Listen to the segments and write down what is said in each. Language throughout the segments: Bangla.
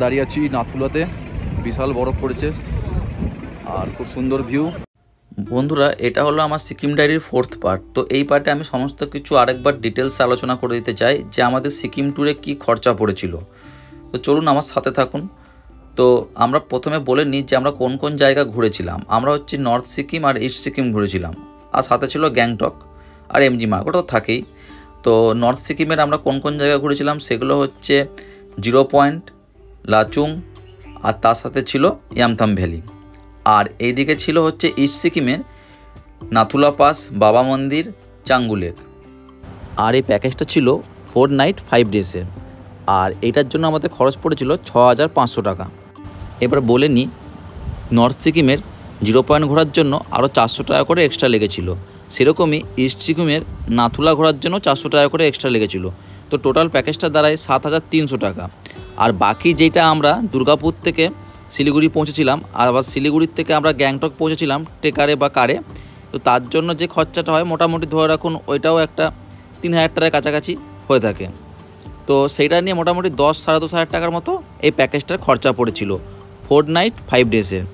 দাঁড়িয়ে আছি নাথুলাতে, বিশাল বরফ পড়েছে আর খুব সুন্দর ভিউ। বন্ধুরা, এটা হলো আমার সিকিম ডায়েরির 4th পার্ট। তো এই পার্টে আমি সমস্ত কিছু আরেকবার ডিটেলসে আলোচনা করে দিতে চাই যে আমাদের সিকিম ট্যুরে কি খরচা পড়েছিল। তো চলুন আমার সাথে থাকুন। তো আমরা প্রথমে বলে নিই যে আমরা কোন কোন জায়গা ঘুরেছিলাম। আমরা হচ্ছে নর্থ সিকিম আর ইস্ট সিকিম ঘুরেছিলাম, আর সাথে ছিল গ্যাংটক আর এমজি মার্গ, ওটা তো থাকেই। তো নর্থ সিকিমের আমরা কোন কোন জায়গা ঘুরেছিলাম সেগুলো হচ্ছে 0 পয়েন্ট, লাচুং, আর তার সাথে ছিল ইয়ামথাম ভ্যালি। আর এইদিকে ছিল হচ্ছে ইস্ট সিকিমের নাথুলা পাস, বাবা মন্দির, চাঙ্গু লেক। আর এই প্যাকেজটা ছিল 4 নাইট 5 ডেজের, আর এইটার জন্য আমাদের খরচ পড়েছিল 6500 টাকা। এবার বলে নিই, নর্থ সিকিমের 0 পয়েন্ট ঘোরার জন্য আরও 400 টাকা করে এক্সট্রা লেগেছিল। সেরকমই ইস্ট সিকিমের নাথুলা ঘোরার জন্য 400 টাকা করে এক্সট্রা লেগেছিল। তো টোটাল প্যাকেজটা দাঁড়ায় 7300 টাকা। আর বাকি যেটা আমরা দুর্গাপুর থেকে শিলিগুড়ি পৌঁছেছিলাম, আর আবার শিলিগুড়ির থেকে আমরা গ্যাংটক পৌঁছেছিলাম ট্রেকারে বা কারে, তো তার জন্য যে খরচাটা হয় মোটামুটি ধরে রাখুন ওইটাও একটা 3000 টাকার কাছাকাছি হয়ে থাকে। তো সেইটা নিয়ে মোটামুটি 10-10.5 টাকার মতো এই প্যাকেজটার খরচা পড়েছিল 4 নাইট 5 ডেজের।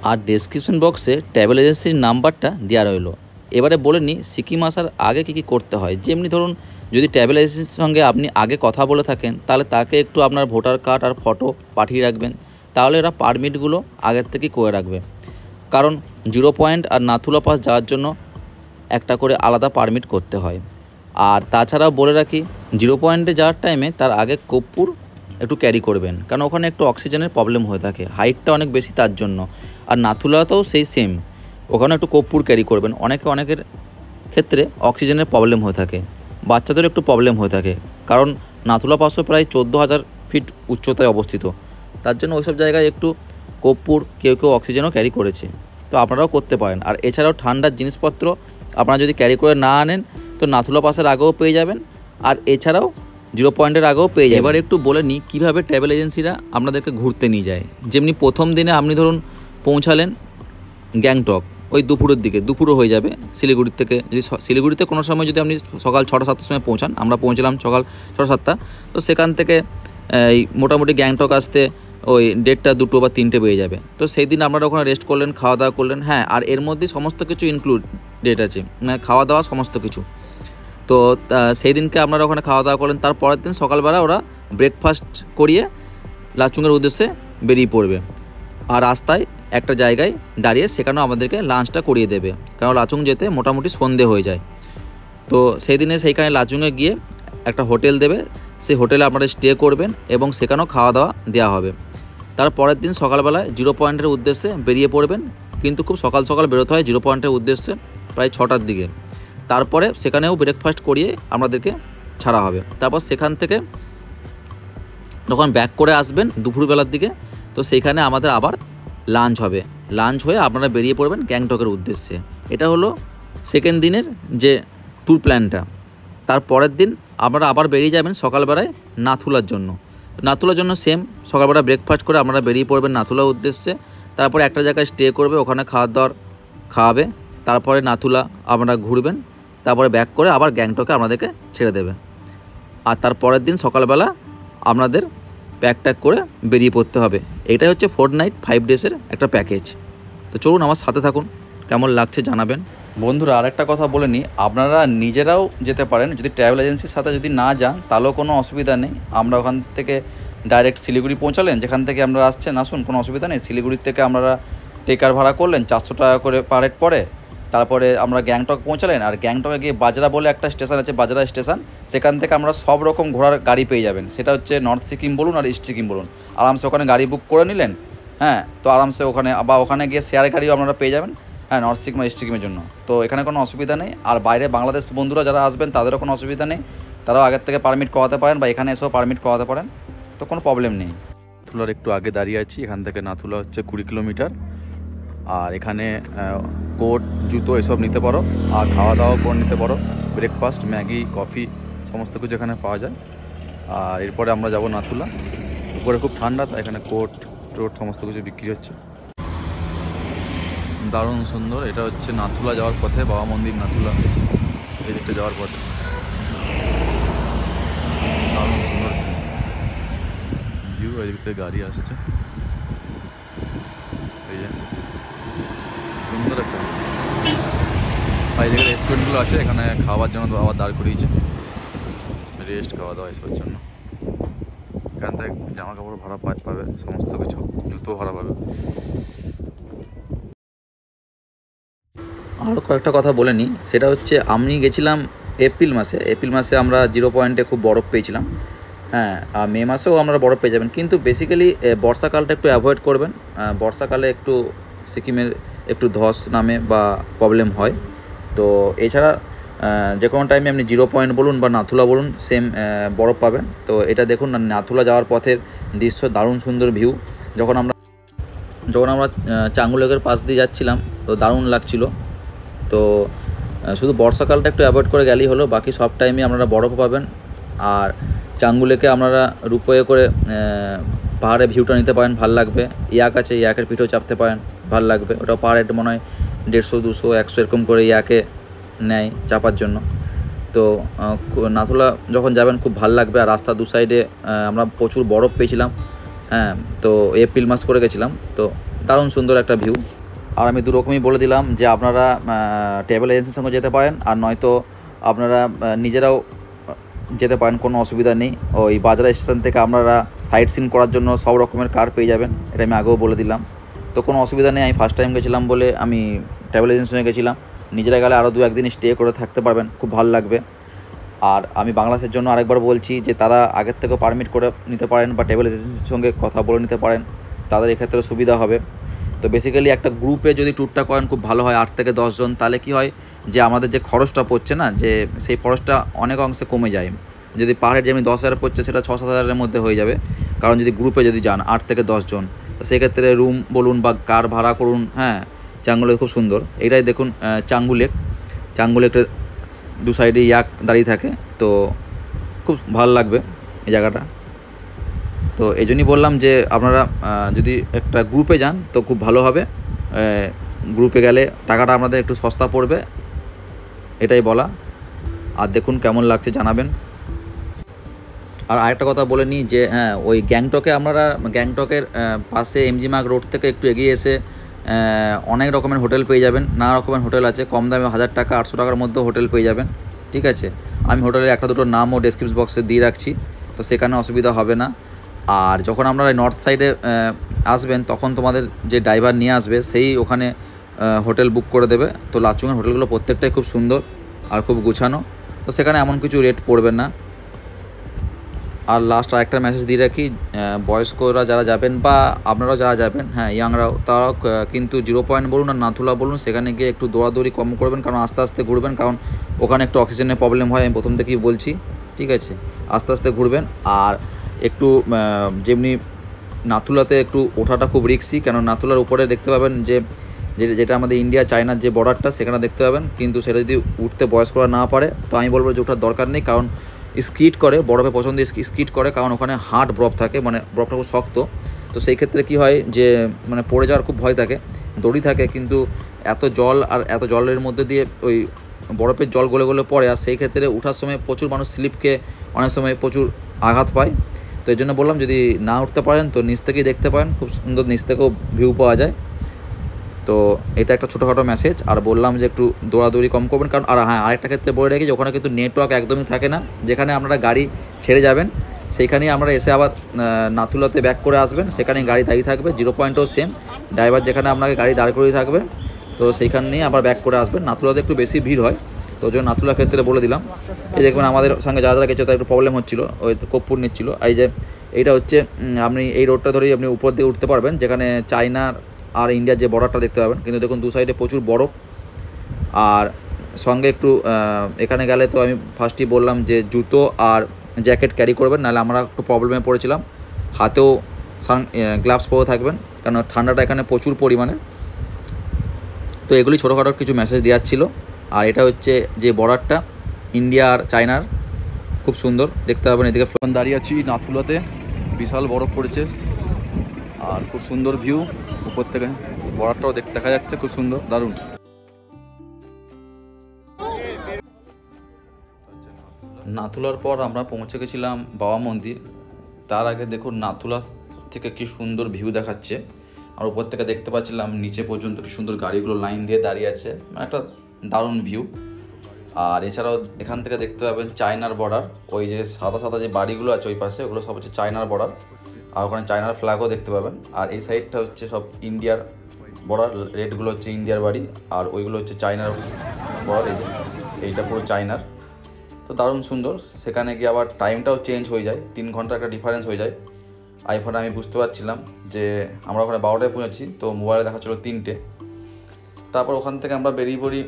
আর ডেসক্রিপশন বক্সে ট্রাভেল এজেন্সির নাম্বারটা দেওয়া রইলো। এবারে বলে নিই সিকিম আসার আগে কী করতে হয়। যেমনি ধরুন, যদি ট্রাভেল এজেন্সির সঙ্গে আপনি আগে কথা বলে থাকেন তাহলে তাকে একটু আপনার ভোটার কার্ড আর ফটো পাঠিয়ে রাখবেন, তাহলে এরা পারমিটগুলো আগের থেকেই করে রাখবে। কারণ 0 পয়েন্ট আর নাথুলা পাস যাওয়ার জন্য একটা করে আলাদা পারমিট করতে হয়। আর তাছাড়াও বলে রাখি, 0 পয়েন্টে যাওয়ার টাইমে তার আগে কর্পূর একটু ক্যারি করবেন, কারণ ওখানে একটু অক্সিজেনের প্রবলেম হয়ে থাকে, হাইটটা অনেক বেশি তার জন্য। আর নাথুলাতেও সেই সেম, ওখানে একটু কর্পূর ক্যারি করবেন। অনেকের ক্ষেত্রে অক্সিজেনের প্রবলেম হয়ে থাকে, বাচ্চাদের একটু প্রবলেম হয়ে থাকে, কারণ নাথুলা পাসও প্রায় 14,000 ফিট উচ্চতায় অবস্থিত। তার জন্য ওইসব জায়গায় একটু কর্পূর, কেউ অক্সিজেনও ক্যারি করেছে, তো আপনারাও করতে পারেন। আর এছাড়াও ঠান্ডার জিনিসপত্র আপনারা যদি ক্যারি করে না আনেন তো নাথুলা পাসের আগেও পেয়ে যাবেন, আর এছাড়াও 0 পয়েন্টের আগেও পেয়ে যাবেন। এবার একটু বলে নিই কীভাবে ট্রাভেল এজেন্সিরা আপনাদেরকে ঘুরতে নিয়ে যায়। যেমনি প্রথম দিনে আপনি ধরুন পৌঁছালেন গ্যাংটক ওই দুপুরও হয়ে যাবে শিলিগুড়ির থেকে। যদি শিলিগুড়িতে কোনো সময় যদি আপনি সকাল 6টা-7টার সময় পৌঁছান, আমরা পৌঁছলাম সকাল 6টা-7টা, তো সেখান থেকে এই মোটামুটি গ্যাংটক আসতে ওই 1:30, 2 বা 3টে বেজে যাবে। তো সেই দিন আপনারা ওখানে রেস্ট করলেন, খাওয়া দাওয়া করলেন। হ্যাঁ, আর এর মধ্যেই সমস্ত কিছু ডেট আছে, মানে খাওয়া দাওয়া সমস্ত কিছু। তো সেই দিনকে আপনারা ওখানে খাওয়া দাওয়া করলেন। তার পরের দিন সকালবেলা ওরা ব্রেকফাস্ট করিয়ে লাচুংয়ের উদ্দেশ্যে বেরিয়ে পড়বে, আর রাস্তায় একটা জায়গায় দাঁড়িয়ে সেখানেও আমাদেরকে লাঞ্চটা করিয়ে দেবে, কারণ লাচুং যেতে মোটামুটি সন্ধে হয়ে যায়। তো সেই দিনে সেইখানে লাচুংয়ে গিয়ে একটা হোটেল দেবে, সেই হোটেলে আপনারা স্টে করবেন এবং সেখানেও খাওয়া দাওয়া দেওয়া হবে। তার পরের দিন সকালবেলায় 0 পয়েন্টের উদ্দেশ্যে বেরিয়ে পড়বেন, কিন্তু খুব সকাল সকাল বেরোতে হয় 0 পয়েন্টের উদ্দেশ্যে, প্রায় 6টার দিকে। তারপরে সেখানেও ব্রেকফাস্ট করিয়ে আমাদেরকে ছাড়া হবে। তারপর সেখান থেকে যখন ব্যাক করে আসবেন দুপুরবেলার দিকে, তো সেইখানে আমাদের আবার লাঞ্চ হবে। লাঞ্চ হয়ে আপনারা বেরিয়ে পড়বেন গ্যাংটকের উদ্দেশ্যে। এটা হলো সেকেন্ড দিনের যে ট্যুর প্ল্যানটা। তার পরের দিন আপনারা আবার বেরিয়ে যাবেন সকালবেলায় নাথুলার জন্য। নাথুলার জন্য সেম, সকালবেলা ব্রেকফাস্ট করে আপনারা বেরিয়ে পড়বেন নাথুলার উদ্দেশ্যে। তারপরে একটা জায়গায় স্টে করবে, ওখানে খাওয়াবে। তারপরে নাথুলা আপনারা ঘুরবেন, তারপরে ব্যাক করে আবার গ্যাংটকে আপনাদেরকে ছেড়ে দেবে। আর তার পরের দিন সকালবেলা আপনাদের প্যাক করে বেরিয়ে পড়তে হবে। এটাই হচ্ছে 4 নাইট 5 ডেজের একটা প্যাকেজ। তো চলুন আমার সাথে থাকুন, কেমন লাগছে জানাবেন। বন্ধুরা, আরেকটা কথা বলে নিই, আপনারা নিজেরাও যেতে পারেন। যদি ট্রাভেল এজেন্সির সাথে যদি না যান তাহলেও কোনো অসুবিধা নেই। আমরা ওখান থেকে ডাইরেক্ট শিলিগুড়ি পৌঁছালেন, যেখান থেকে আপনারা আসছেন আসুন, কোনো অসুবিধা নেই। শিলিগুড়ির থেকে আপনারা ট্রেকার ভাড়া করলেন 400 টাকা করে পার হেড পড়ে। তারপরে আমরা গ্যাংটক পৌঁছালেন, আর গ্যাংটকে গিয়ে বাজরা বলে একটা স্টেশন আছে, বাজরা স্টেশন, সেখান থেকে আমরা সব রকম ঘোরার গাড়ি পেয়ে যাবেন। সেটা হচ্ছে নর্থ সিকিম বলুন আর ইস্ট সিকিম বলুন, আরামসে ওখানে গাড়ি বুক করে নিলেন। হ্যাঁ, তো আরামসে ওখানে বা ওখানে গিয়ে শেয়ার গাড়িও আপনারা পেয়ে যাবেন। হ্যাঁ, নর্থ সিকিম আর ইস্ট সিকিমের জন্য তো এখানে কোনো অসুবিধা নেই। আর বাইরে বাংলাদেশ বন্ধুরা যারা আসবেন তাদেরও কোনো অসুবিধা নেই, তারাও আগের থেকে পারমিট করাতে পারেন বা এখানে এসেও পারমিট করাতে পারেন, তো কোনো প্রবলেম নেই। নাথুলার একটু আগে দাঁড়িয়ে আছি, এখান থেকে নাথুলা হচ্ছে 20 কিলোমিটার। আর এখানে কোট, জুতো এসব নিতে পারো, আর খাওয়া দাওয়া করে নিতে পারো। ব্রেকফাস্ট, ম্যাগি, কফি সমস্ত কিছু এখানে পাওয়া যায়। আর এরপরে আমরা যাব নাথুলা। উপরে খুব ঠান্ডা, তাই এখানে কোট টোট সমস্ত কিছু বিক্রি হচ্ছে। দারুণ সুন্দর। এটা হচ্ছে নাথুলা যাওয়ার পথে, বাবা মন্দির নাথুলা এই দিকটা যাওয়ার পথে। দারুণ সুন্দর ভিউ, এই দিক নদীতে গাড়ি আসছে, এই যে সুন্দর একটা আর এই জায়গায় রেস্টুরেন্টগুলো আছে, এখানে খাওয়ার জন্য আবার দাঁড় করিয়েছে, রেস্ট খাওয়া দাওয়া এসবের জন্য। এখান থেকে জামা কাপড় ভাড়া পাবে, সমস্ত কিছু, জুতো ভাড়া পাবে। আরও কয়েকটা কথা বলে নিই, সেটা হচ্ছে আমি গেছিলাম এপ্রিল মাসে আমরা 0 পয়েন্টে খুব বরফ পেয়েছিলাম। হ্যাঁ, আর মে মাসেও আপনারা বরফ পেয়ে যাবেন, কিন্তু বেসিক্যালি বর্ষাকালটা একটু অ্যাভয়েড করবেন। বর্ষাকালে একটু সিকিমের একটু ধস নামে বা প্রবলেম হয়। তো এছাড়া যে কোনো টাইমে আপনি 0 পয়েন্ট বলুন বা নাথুলা বলুন, সেম বরফ পাবেন। তো এটা দেখুন, নাথুলা যাওয়ার পথের দৃশ্য, দারুণ সুন্দর ভিউ। যখন আমরা চাঙ্গু লেকের পাশ দিয়ে যাচ্ছিলাম, তো দারুণ লাগছিল। তো শুধু বর্ষাকালটা একটু অ্যাভয়েড করে গেলেই হলো, বাকি সব টাইমে আপনারা বরফ পাবেন। আর চাঙ্গু লেকে আপনারা রূপয়ে করে পাহাড়ে ভিউটা নিতে পারেন, ভাল লাগবে। ইয়াক আছে, ইয়াকের পিঠেও চাপতে পারেন, ভাল লাগবে। ওটা পার হেড মনে হয় 150, 200, 100 এরকম করে ইয়াকে নেয় চাপার জন্য। তো নাথুলা যখন যাবেন খুব ভাল লাগবে। আর রাস্তা দু সাইডে আমরা প্রচুর বরফ পেয়েছিলাম। হ্যাঁ, তো এপ্রিল মাস করে গেছিলাম, তো দারুণ সুন্দর একটা ভিউ। আর আমি দুরকমই বলে দিলাম যে আপনারা ট্রাভেল এজেন্সির সঙ্গে যেতে পারেন, আর নয়তো আপনারা নিজেরাও যেতে পারেন, কোনো অসুবিধা নেই। ওই বাজার স্টেশন থেকে আপনারা সাইট সিন করার জন্য সব রকমের কার পেয়ে যাবেন, এটা আমি আগেও বলে দিলাম। তো কোনো অসুবিধা নেই, আমি ফার্স্ট টাইম গেছিলাম বলে আমি ট্রাভেল এজেন্সির সঙ্গে গেছিলাম। নিজেরা গেলে আরও 2-1 দিন স্টে করে থাকতে পারবেন, খুব ভালো লাগবে। আর আমি বাংলাদেশের জন্য আরেকবার বলছি যে তারা আগের থেকেও পারমিট করে নিতে পারেন বা ট্রাভেল এজেন্সির সঙ্গে কথা বলে নিতে পারেন, তাদের এক্ষেত্রে সুবিধা হবে। তো বেসিক্যালি একটা গ্রুপে যদি ট্যুরটা করেন খুব ভালো হয়, 8 থেকে 10 জন, তাহলে কি হয় যে আমাদের যে খরচটা পড়ছে না, যে সেই খরচটা অনেক অংশে কমে যায়। যদি পাহাড়ের যেমনি 10,000 পড়ছে, সেটা 6-7 হাজারের মধ্যে হয়ে যাবে। কারণ যদি গ্রুপে যদি যান 8 থেকে 10 জন, তো সেক্ষেত্রে রুম বলুন বা কার ভাড়া করুন। হ্যাঁ, চাঙ্গু লেক খুব সুন্দর। এইটাই দেখুন চাঙ্গু লেকের দু সাইডে ইয়াক দাঁড়িয়ে থাকে, তো খুব ভালো লাগবে এই জায়গাটা। তো এই জন্যই বললাম যে আপনারা যদি একটা গ্রুপে যান তো খুব ভালো হবে। গ্রুপে গেলে টাকাটা আপনাদের একটু সস্তা পড়বে, এটাই বলা। আর দেখুন কেমন লাগছে জানাবেন। আর আরেকটা কথা বলে নিই যে হ্যাঁ, ওই গ্যাংটকের পাশে এমজি মার্গ রোড থেকে একটু এগিয়ে এসে অনেক রকমের হোটেল পেয়ে যাবেন। নানা রকমের হোটেল আছে, কম দামে 1000 টাকা 800 টাকার মধ্যে হোটেল পেয়ে যাবেন। ঠিক আছে, আমি হোটেলের একটা দুটো নামও ডেসক্রিপশন বক্সে দিয়ে রাখছি, তো সেখানে অসুবিধা হবে না। আর যখন আপনারা নর্থ সাইডে আসবেন, তখন তোমাদের যে ড্রাইভার নিয়ে আসবে সেই ওখানে হোটেল বুক করে দেবে। তো লাচুংয়ের হোটেলগুলো প্রত্যেকটাই খুব সুন্দর আর খুব গুছানো, তো সেখানে এমন কিছু রেট পড়বে না। আর লাস্ট আরেকটা মেসেজ দিয়ে রাখি, বয়স্করা যারা যাবেন বা আপনারাও যারা যাবেন, হ্যাঁ ইয়াংরাও, তারাও কিন্তু 0 পয়েন্ট বলুন আর নাথুলা বলুন, সেখানে গিয়ে একটু দৌড়াদৌড়ি কম করবেন, কারণ আস্তে আস্তে ঘুরবেন, কারণ ওখানে একটু অক্সিজেনের প্রবলেম হয়, আমি প্রথম থেকেই বলছি। ঠিক আছে, আস্তে আস্তে ঘুরবেন। আর একটু যেমনি নাথুলাতে একটু ওঠাটা খুব রিস্কি, কেন নাথুলার উপরে দেখতে পাবেন যে যেটা আমাদের ইন্ডিয়া চায়নার যে বর্ডারটা, সেখানে দেখতে পাবেন। কিন্তু সেটা যদি উঠতে বয়স্করা না পারে, তো আমি বলবো যে ওঠার দরকার নেই, কারণ স্কিট করে, বরফে পছন্দ স্কিট করে, কারণ ওখানে হার্ড বরফ থাকে, মানে বরফটা খুব শক্ত। তো সেই ক্ষেত্রে কী হয় যে মানে পড়ে যাওয়ার খুব ভয় থাকে, দড়ি থাকে, কিন্তু এত জল আর এত জলের মধ্যে দিয়ে ওই বরফের জল গলে গলে পড়ে, আর সেই ক্ষেত্রে ওঠার সময় প্রচুর মানুষ স্লিপকে অনেক সময় প্রচুর আঘাত পায়। তো এই জন্য বললাম যদি না উঠতে পারেন তো নিচ থেকেই দেখতে পারেন, খুব সুন্দর নিচ থেকেও ভিউ পাওয়া যায়। তো এটা একটা ছোটোখাটো মেসেজ। আর বললাম যে একটু দৌড়াদৌড়ি কম করবেন, কারণ আর হ্যাঁ, আরেকটা ক্ষেত্রে বলে রাখি যে ওখানে কিন্তু নেটওয়ার্ক একদমই থাকে না। যেখানে আপনারা গাড়ি ছেড়ে যাবেন সেইখানেই আমরা এসে আবার নাথুলাতে ব্যাক করে আসবেন, সেখানেই গাড়ি দাঁড়িয়ে থাকবে। 0 পয়েন্টও সেম, ড্রাইভার যেখানে আপনাকে গাড়ি দাঁড় করিয়ে থাকবে, তো সেইখান নিয়ে আবার ব্যাক করে আসবেন। নাথুলাতে একটু বেশি ভিড় হয়, তো ওই জন্য নাথুলার ক্ষেত্রে বলে দিলাম। এই দেখবেন আমাদের সঙ্গে যারা যারা গেছে তার একটু প্রবলেম হচ্ছিলো, ওই কর্পূর নিচ্ছিল। এই যে এইটা হচ্ছে আপনি এই রোডটা ধরেই আপনি উপর দিয়ে উঠতে পারবেন, যেখানে চায়নার আর ইন্ডিয়ার যে বর্ডারটা দেখতে পাবেন। কিন্তু দেখুন দু সাইডে প্রচুর বরফ। আর সঙ্গে একটু এখানে গেলে তো আমি ফার্স্টই বললাম যে জুতো আর জ্যাকেট ক্যারি করবেন, নাহলে আমরা একটু প্রবলেমে পড়েছিলাম। হাতেও গ্লাভস পরে থাকবেন, কারণ ঠান্ডাটা এখানে প্রচুর পরিমাণে। তো এগুলি ছোটোখাটো কিছু মেসেজ দেওয়ার ছিল। আর এটা হচ্ছে যে বর্ডারটা ইন্ডিয়া আর চায়নার, খুব সুন্দর দেখতে পাবেন। এদিকে ফ্লোন দাঁড়িয়ে আছি নাথুলাতে, বিশাল বরফ পড়েছে আর খুব সুন্দর ভিউ উপর থেকে, বর্ডারটাও দেখা যাচ্ছে, খুব সুন্দর, দারুণ। নাথুলার পর আমরা পৌঁছে গেছিলাম বাবা মন্দির। তার আগে দেখুন নাথুলা থেকে কি সুন্দর ভিউ দেখাচ্ছে। আর উপর থেকে দেখতে পাচ্ছিলাম নিচে পর্যন্ত কি সুন্দর গাড়িগুলো লাইন দিয়ে দাঁড়িয়ে আছে, মানে একটা দারুণ ভিউ। আর এছাড়াও এখান থেকে দেখতে পাবেন চায়নার বর্ডার, ওই যে সাদা সাদা যে বাড়িগুলো আছে ওই পাশে ওগুলো সব হচ্ছে চায়নার বর্ডার, আর ওখানে চায়নার ফ্ল্যাগও দেখতে পাবেন। আর এই সাইডটা হচ্ছে সব ইন্ডিয়ার বর্ডার, রেডগুলো হচ্ছে ইন্ডিয়ার বাড়ি আর ওইগুলো হচ্ছে চায়নার বর্ডার। এই যে এইটা পুরো চায়নার। তো দারুণ সুন্দর। সেখানে গিয়ে আবার টাইমটাও চেঞ্জ হয়ে যায়, 3 ঘন্টা একটা ডিফারেন্স হয়ে যায়। আইফোনে আমি বুঝতে পারছিলাম যে আমরা ওখানে 12টায় পৌঁছেছি, তো মোবাইলে দেখাচ্ছিলো 3টে। তারপর ওখান থেকে আমরা বেরিয়ে পড়ি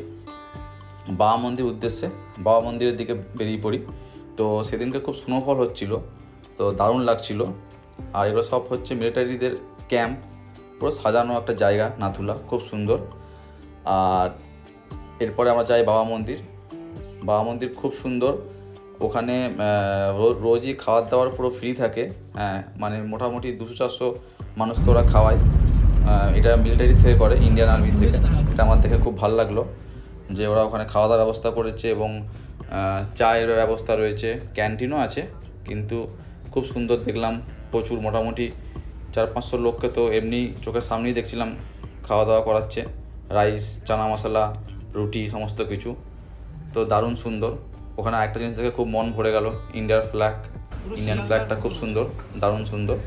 বাবা মন্দির উদ্দেশ্যে, বাবা মন্দিরের দিকে বেরিয়ে পড়ি। তো সেদিনকে খুব স্নোফল হচ্ছিল, তো দারুণ লাগছিল। আর এগুলো সব হচ্ছে মিলিটারিদের ক্যাম্প, পুরো সাজানো একটা জায়গা নাথুলা, খুব সুন্দর। আর এরপরে আমরা যাই বাবা মন্দির। বাবা মন্দির খুব সুন্দর, ওখানে রোজই খাওয়ার দাওয়ার পুরো ফ্রি থাকে। হ্যাঁ, মানে মোটামুটি 200-400 মানুষকে ওরা খাওয়ায়। এটা মিলিটারি থেকে করে, ইন্ডিয়ান আর্মি থেকে। এটা আমার দেখে খুব ভালো লাগলো যে ওরা ওখানে খাওয়া দাওয়ার ব্যবস্থা করেছে এবং চায়ের ব্যবস্থা রয়েছে, ক্যান্টিনও আছে। কিন্তু খুব সুন্দর দেখলাম, প্রচুর মোটামুটি 400-500 লোককে তো এমনি চোখের সামনেই দেখছিলাম খাওয়া দাওয়া করাচ্ছে, রাইস, চানা মশলা, রুটি, সমস্ত কিছু। তো দারুণ সুন্দর। ওখানে একটা জিনিস দেখে খুব মন ভরে গেল, ইন্ডিয়ান ফ্ল্যাগটা খুব সুন্দর, দারুণ সুন্দর।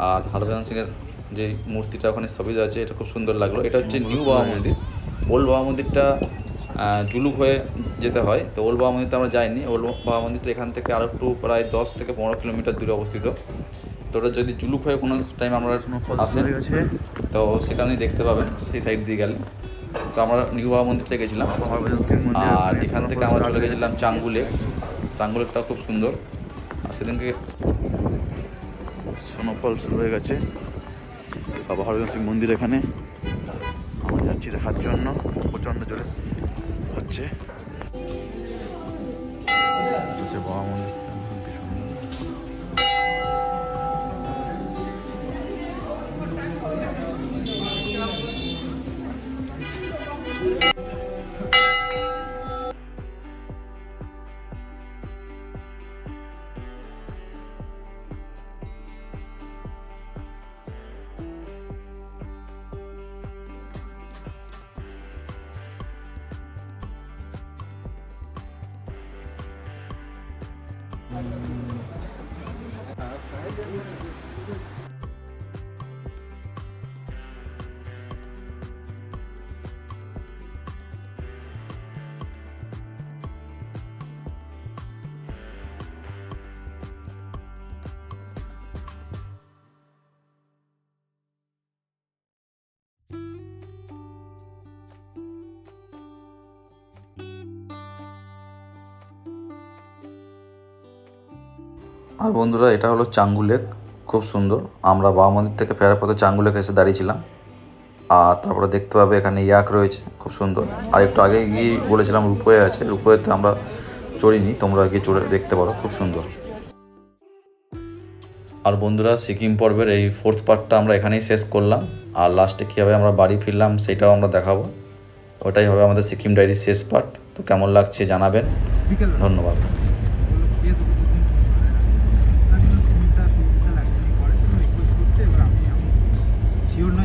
আর হরভজন সিংয়ের যে মূর্তিটা ওখানে ছবি আছে, এটা খুব সুন্দর লাগলো। এটা হচ্ছে নিউ বাবা মন্দির। ওল্ড বাবা মন্দিরটা জুলুক হয়ে যেতে হয়, তো ওল্ড বাবা মন্দিরটা আমরা যাইনি। ওল্ড বাবা মন্দিরটা এখান থেকে আরও একটু প্রায় 10 থেকে 15 কিলোমিটার দূরে অবস্থিত। তো ওটা যদি জুলুক হয়ে কোনো টাইম আমরা আসে তো সেখানেই দেখতে পাবেন, সেই সাইড দিয়ে গেলে। তো আমরা নিউ বাবা মন্দিরটা গেছিলাম। আর এখান থেকে আমরা চলে গেছিলাম চাঙ্গু লেকটা খুব সুন্দর। আর সেদিনকে স্নোফল শুরু হয়ে গেছে বাবা হরভজন সিং মন্দির। এখানে আমরা যাচ্ছি দেখার জন্য, প্রচণ্ড জোরে হচ্ছে বাবা মন্দির। আর বন্ধুরা, এটা হলো চাঙ্গু লেক, খুব সুন্দর। আমরা বাবা মন্দির থেকে ফেরার পথে চাঙ্গু লেকে এসে দাঁড়িয়েছিলাম। আর তারপরে দেখতে পাবে এখানে ইয়াক রয়েছে, খুব সুন্দর। আর একটু আগে গিয়ে বলেছিলাম রূপওয়ে আছে, রূপওয়েতে আমরা চড়িনি, তোমরা গিয়ে চড়ে দেখতে পারো, খুব সুন্দর। আর বন্ধুরা, সিকিম পর্বের এই 4th পার্টটা আমরা এখানেই শেষ করলাম। আর লাস্টে কীভাবে আমরা বাড়ি ফিরলাম সেটাও আমরা দেখাবো। ওটাই হবে আমাদের সিকিম ডায়েরির শেষ পার্ট। তো কেমন লাগছে জানাবেন, ধন্যবাদ। শিওর নয়